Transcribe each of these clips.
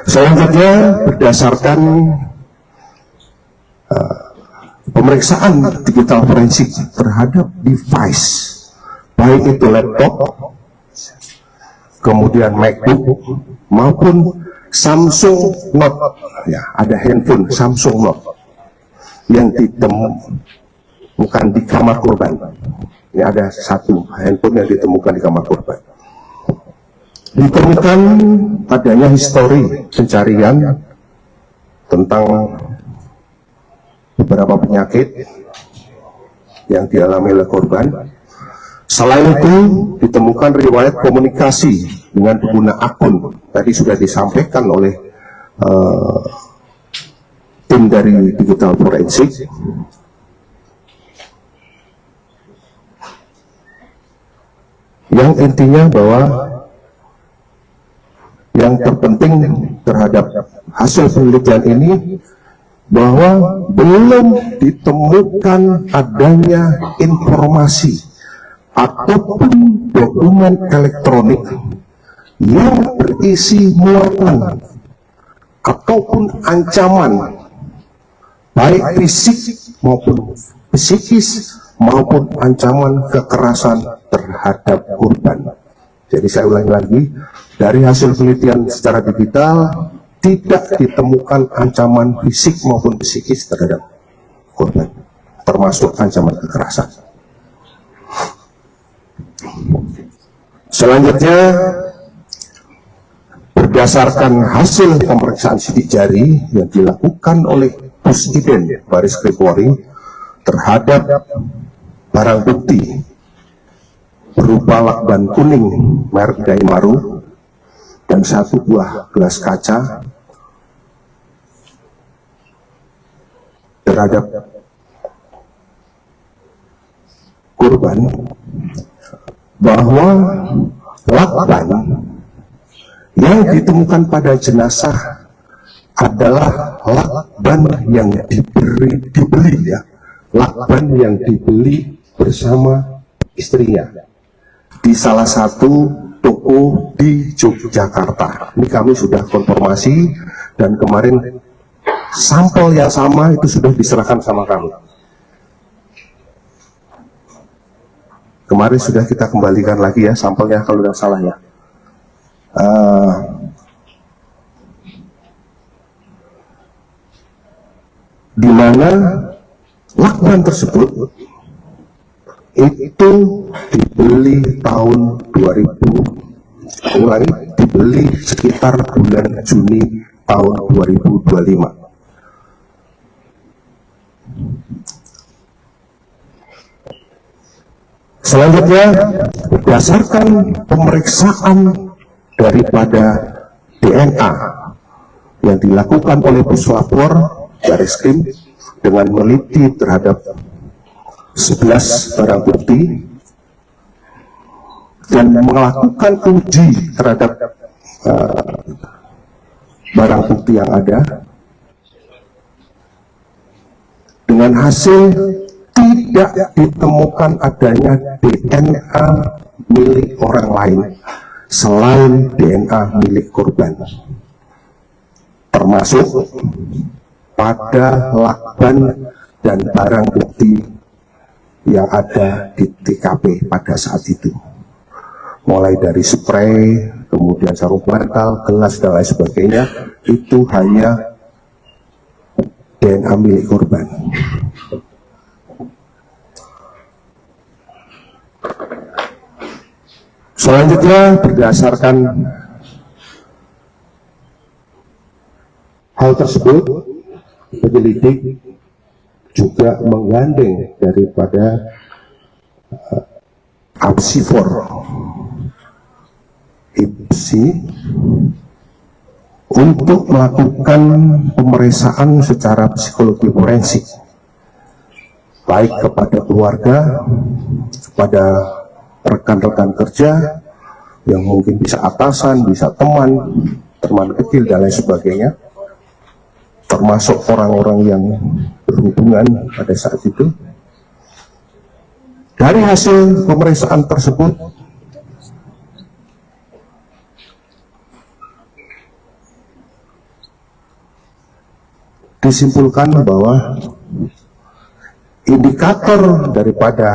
Selanjutnya, berdasarkan pemeriksaan digital forensik terhadap device, baik itu laptop, kemudian MacBook, maupun Samsung Note, ya, ada handphone Samsung Note yang ditemukan di kamar korban. Ini ada satu handphone yang ditemukan di kamar korban. Ditemukan adanya histori pencarian tentang beberapa penyakit yang dialami oleh korban. Selain itu, ditemukan riwayat komunikasi dengan pengguna akun. Tadi sudah disampaikan oleh tim dari digital forensik. Yang intinya bahwa yang terpenting terhadap hasil penelitian ini bahwa belum ditemukan adanya informasi ataupun dokumen elektronik yang berisi muatan ataupun ancaman baik fisik maupun psikis maupun ancaman kekerasan terhadap korban. Jadi saya ulangi lagi, dari hasil penelitian secara digital tidak ditemukan ancaman fisik maupun psikis terhadap korban, termasuk ancaman kekerasan. Selanjutnya, berdasarkan hasil pemeriksaan sidik jari yang dilakukan oleh Pusiden Baris Krim Polri terhadap barang bukti berupa lakban kuning merek Daimaru dan satu buah gelas kaca terhadap korban, bahwa lakban yang ditemukan pada jenazah adalah lakban yang dibeli ya, lakban yang dibeli bersama istrinya di salah satu toko di Yogyakarta. Ini kami sudah konfirmasi dan kemarin sampel yang sama itu sudah diserahkan sama kami. Kemarin sudah kita kembalikan lagi ya sampelnya kalau tidak salah ya. Di mana lakban tersebut itu dibeli tahun 2000, ulangi, dibeli sekitar bulan Juni tahun 2025. Selanjutnya, berdasarkan pemeriksaan daripada DNA yang dilakukan oleh Puslapor Baris Krim dengan meneliti terhadap 11 barang bukti dan melakukan uji terhadap barang bukti yang ada, dengan hasil tidak ditemukan adanya DNA milik orang lain selain DNA milik korban, termasuk pada lakban dan barang bukti yang ada di TKP pada saat itu, mulai dari spray, kemudian sarung bantal, gelas dan lain sebagainya, itu hanya DNA milik korban. Selanjutnya, berdasarkan hal tersebut, penyelidik juga menggandeng daripada Apsifor IPSI untuk melakukan pemeriksaan secara psikologi forensik, baik kepada keluarga, kepada rekan-rekan kerja yang mungkin bisa atasan, bisa teman kecil dan lain sebagainya, termasuk orang-orang yang berhubungan pada saat itu. Dari hasil pemeriksaan tersebut, disimpulkan bahwa indikator daripada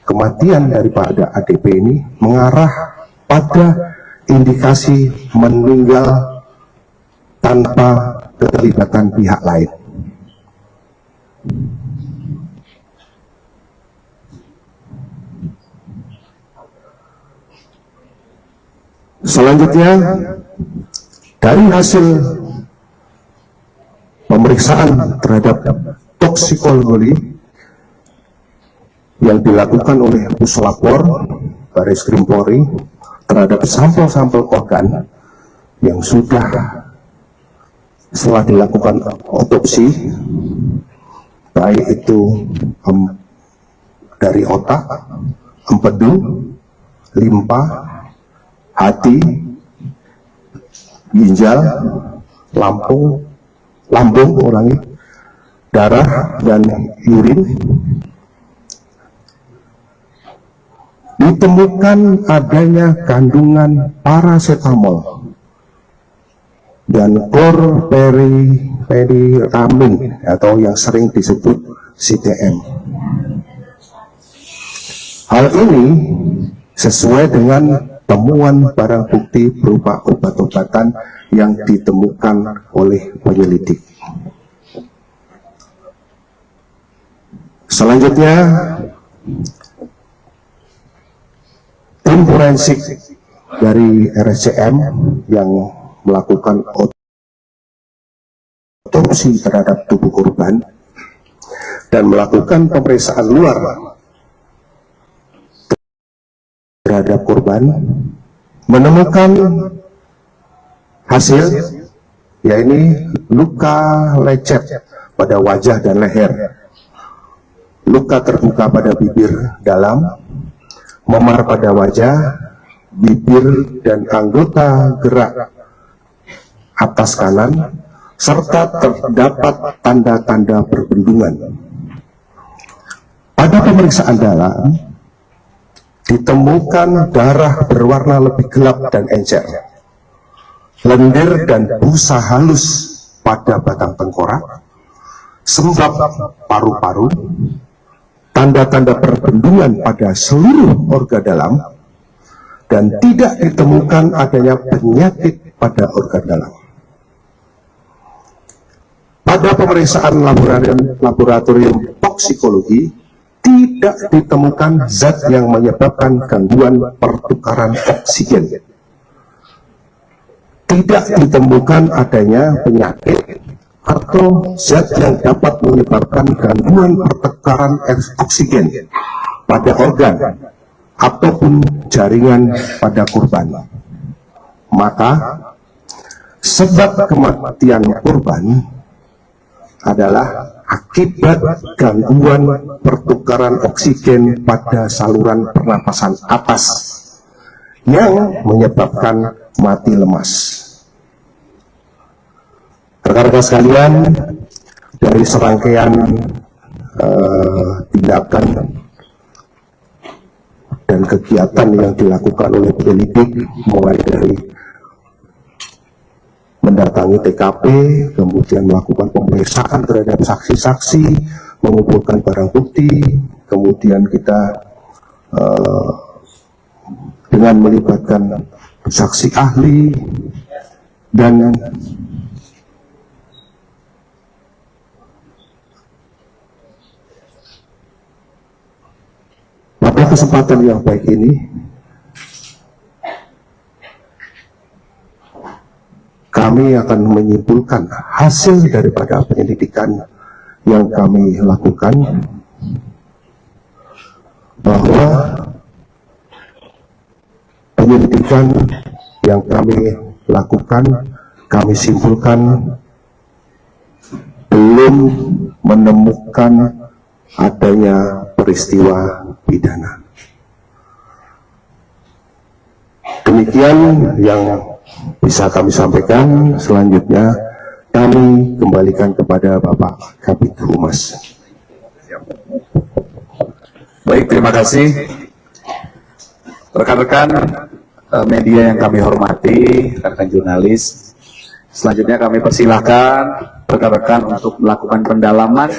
kematian daripada ADP ini mengarah pada indikasi meninggal tanpa keterlibatan pihak lain. Selanjutnya, dari hasil pemeriksaan terhadap toksikologi yang dilakukan oleh Puslapor Bareskrim Polri terhadap sampel-sampel organ yang sudah setelah dilakukan otopsi, baik itu dari otak, empedu, limpa, hati, ginjal, lambung, darah, dan urin, ditemukan adanya kandungan paracetamol dan chlorperiramin atau yang sering disebut CTM. Hal ini sesuai dengan temuan barang bukti berupa obat-obatan yang ditemukan oleh penyelidik. Selanjutnya, tim forensik dari RSCM yang melakukan otopsi terhadap tubuh korban dan melakukan pemeriksaan luar terhadap korban, menemukan hasil yaitu luka lecet pada wajah dan leher, luka terbuka pada bibir dalam, memar pada wajah, bibir dan anggota gerak atas kanan, serta terdapat tanda-tanda perbendungan. Pada pemeriksaan dalam ditemukan darah berwarna lebih gelap dan encer, lendir dan busa halus pada batang tengkorak, sembab paru-paru, tanda-tanda perbendungan pada seluruh organ dalam, dan tidak ditemukan adanya penyakit pada organ dalam. Pada pemeriksaan laboratorium toksikologi, tidak ditemukan zat yang menyebabkan gangguan pertukaran oksigen. Tidak ditemukan adanya penyakit atau zat yang dapat menyebabkan gangguan pertukaran oksigen pada organ ataupun jaringan pada korban. Maka sebab kematian korban adalah akibat gangguan pertukaran oksigen pada saluran pernapasan atas yang menyebabkan mati lemas. Rekan-rekan sekalian, dari serangkaian tindakan dan kegiatan yang dilakukan oleh penyelidik, mulai dari mendatangi TKP, kemudian melakukan pemeriksaan terhadap saksi-saksi, mengumpulkan barang bukti, kemudian kita dengan melibatkan saksi ahli, dan pada kesempatan yang baik ini kami akan menyimpulkan hasil daripada penyelidikan yang kami lakukan, bahwa penyelidikan yang kami lakukan, kami simpulkan belum menemukan adanya peristiwa pidana. Demikian yang bisa kami sampaikan. Selanjutnya kami kembalikan kepada Bapak Kabid Humas. Baik, terima kasih rekan-rekan media yang kami hormati, rekan jurnalis. Selanjutnya kami persilahkan rekan-rekan untuk melakukan pendalaman